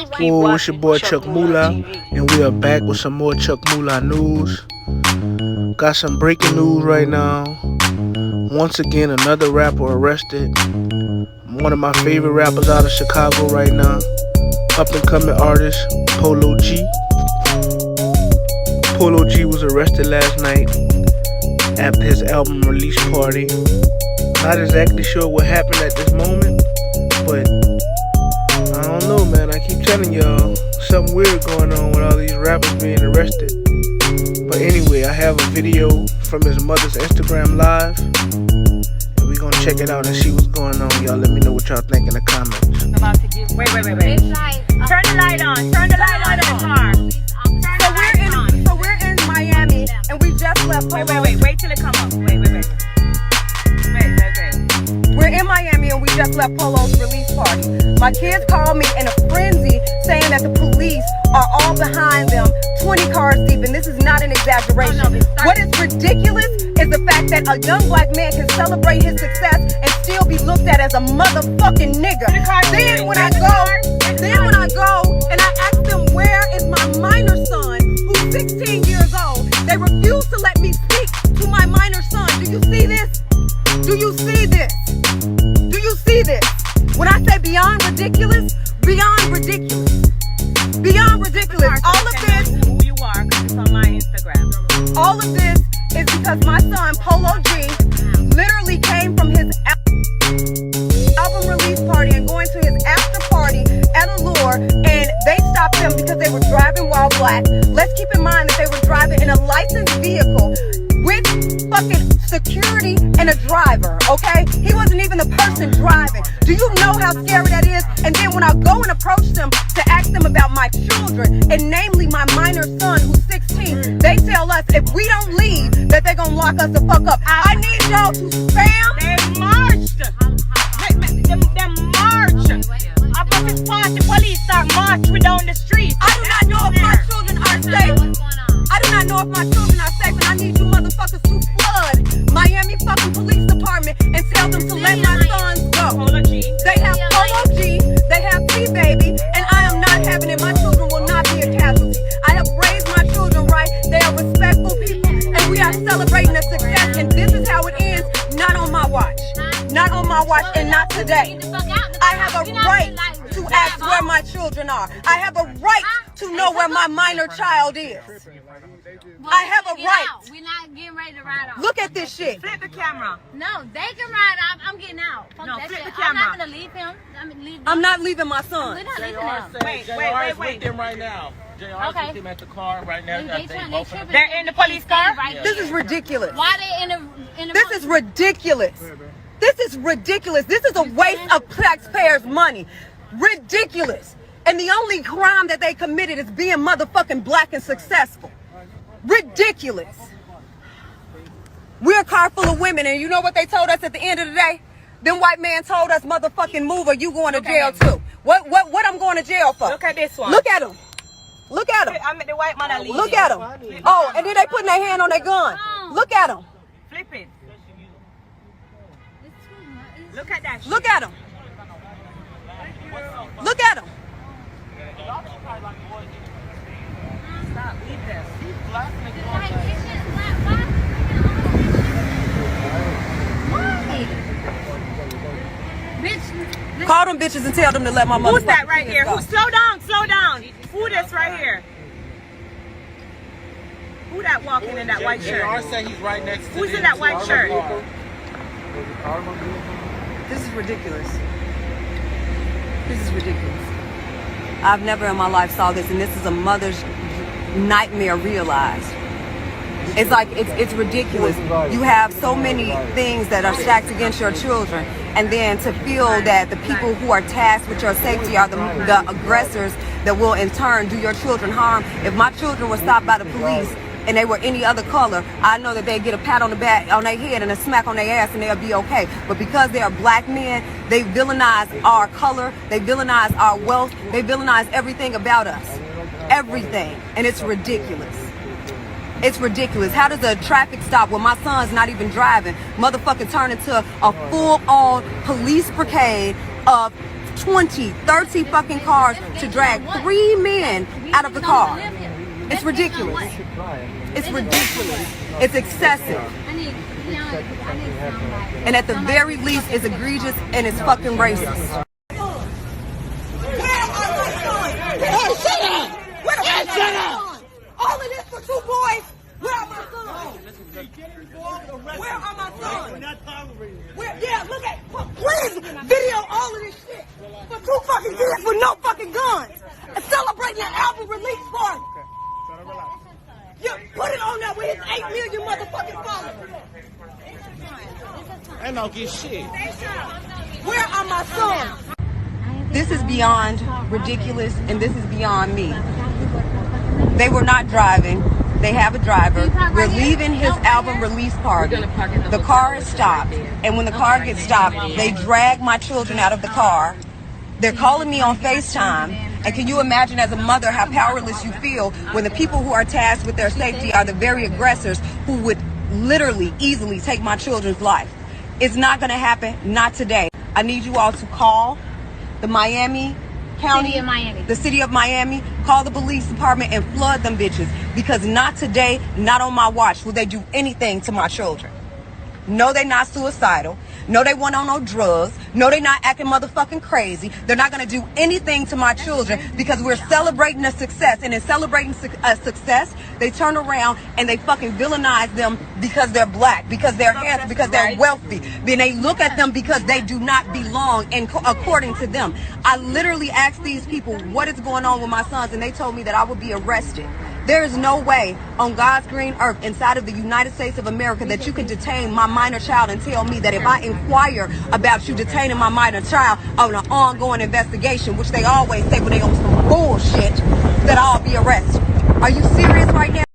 Whoa, it's your boy Chuck Moolah, and we are back with some more Chuck Moolah news. Got some breaking news right now. Once again, another rapper arrested. One of my favorite rappers out of Chicago right now. Up and coming artist, Polo G. Polo G was arrested last night after his album release party. Not exactly sure what happened at this moment, but I don't know, man. I keep telling y'all, something weird going on with all these rappers being arrested. But anyway, I have a video from his mother's Instagram live, and we're gonna check it out and see what's going on. Y'all let me know what y'all think in the comments. Wait. Turn the light on. Turn the light on in the car. So we're in Miami, and we just left Polo. Wait till it come up. Wait. We're in Miami, and we just left Polo's release party. My kids called me in a frenzy, saying that the police are all behind them, 20 cars deep, and this is not an exaggeration. What is ridiculous is the fact that a young black man can celebrate his success and still be looked at as a motherfucking nigga. Then when I go and I ask them, where is my minor son, who's 16 years old? They refuse to let me speak to my minor son. Do you see this? Do you see this? Do you see this? When I say beyond ridiculous, beyond ridiculous. Beyond ridiculous. All of this, who you are, because it's on my Instagram. All of this is because my son, Polo G, literally came from his album release party and going to his after party at Allure, and they stopped him because they were driving while black. Let's keep in mind that they were driving in a licensed vehicle with fucking security and a driver, okay? He wasn't even the person driving. Do you know how scary that is? And then when I go and approach them to ask them about my children, and namely my minor son who's 16, they tell us if we don't leave, that they're gonna lock us the fuck up. I need y'all to spam. They marched. They marched. About this party, police start march we down the street. I do not know if my children are safe. I do not know if my children are safe, and I need you motherfuckers to flood Miami fucking police department and tell them to let my sons go. They have Polo G, they have T-Baby, and I am not having it. My children will not be a casualty. I have raised my children right. They are respectful people, and we are celebrating the success, and this is how it ends, not on my watch. Not on my watch, and not today. I have a right to ask where my children are. I have a right to know where my minor child is. I have a right. We're not getting ready to ride off. Look at this shit. Flip the camera. No, they can ride off. I'm getting out. Fuck No, that flip shit. the camera. I'm not gonna leave him. I'm not leaving my son. We're not leaving him. Wait. with them right now. JR's with them at the car right now. They're in the police car? This is ridiculous. Why they in the This is ridiculous. This is ridiculous. This is a waste of taxpayers' money. Ridiculous. And the only crime that they committed is being motherfucking black and successful. Ridiculous. We're a car full of women, and you know what they told us at the end of the day? Them white man told us, motherfucking move or you going to jail too. What I'm going to jail for? Look at this one. Look at him. Look at him. I mean the white man that leaves. Look at him. Oh, and then they putting their hand on their gun. Look at him. Flip it. Look at that shit. Look at him. Look at him. Stop. Leave this. bitch. Call them bitches and tell them to let my mother. Who's that right here? Slow down. Who this right here? Who that walking in that white shirt? JR said he's right next to Who's in that white shirt? This is ridiculous. This is ridiculous. I've never in my life saw this, and this is a mother's nightmare realized. It's like, it's ridiculous. You have so many things that are stacked against your children, and then to feel that the people who are tasked with your safety are the aggressors that will in turn do your children harm. If my children were stopped by the police and they were any other color, I know that they'd get a pat on the back, on their head, and a smack on their ass, and they'll be okay. But because they are black men, they villainize our color, they villainize our wealth, they villainize everything about us. Everything. And it's ridiculous. It's ridiculous. How does a traffic stop when my son's not even driving motherfucking turn into a full-on police brigade of 20, 30 fucking cars to drag 3 men out of the car. It's ridiculous. It's ridiculous. It's excessive. And at the very least, it's egregious and it's fucking racist. Hey, shut up! Hey, shut up! All of this for 2 boys? Where are my sons? Where are my sons? Yeah, look at, please video all of this shit for 2 fucking kids with no fucking guns and celebrating an album release party. Yeah, put it on there with his 8 million motherfucking followers. I don't get shit. Where are my sons? This is beyond ridiculous, and this is beyond me. They were not driving. They have a driver. We're leaving his album release party. The car is stopped, and when the car gets stopped, they drag my children out of the car. They're calling me on FaceTime. And can you imagine as a mother how powerless you feel when the people who are tasked with their safety are the very aggressors who would literally easily take my children's life? It's not going to happen. Not today. I need you all to call the Miami County, City of Miami. the city of Miami, call the police department and flood them bitches, because not today, not on my watch will they do anything to my children. No, they're not suicidal. No, they weren't on no drugs. No, they're not acting motherfucking crazy. They're not going to do anything to my children because we're celebrating a success. And in celebrating a success, they turn around and they fucking villainize them because they're black, because they're handsome, because they're wealthy. Then they look at them because they do not belong and according to them. I literally asked these people what is going on with my sons, and they told me that I would be arrested. There is no way on God's green earth inside of the United States of America that you can detain my minor child and tell me that if I inquire about you detaining my minor child on an ongoing investigation, which they always say when they on some bullshit, that I'll be arrested. Are you serious right now?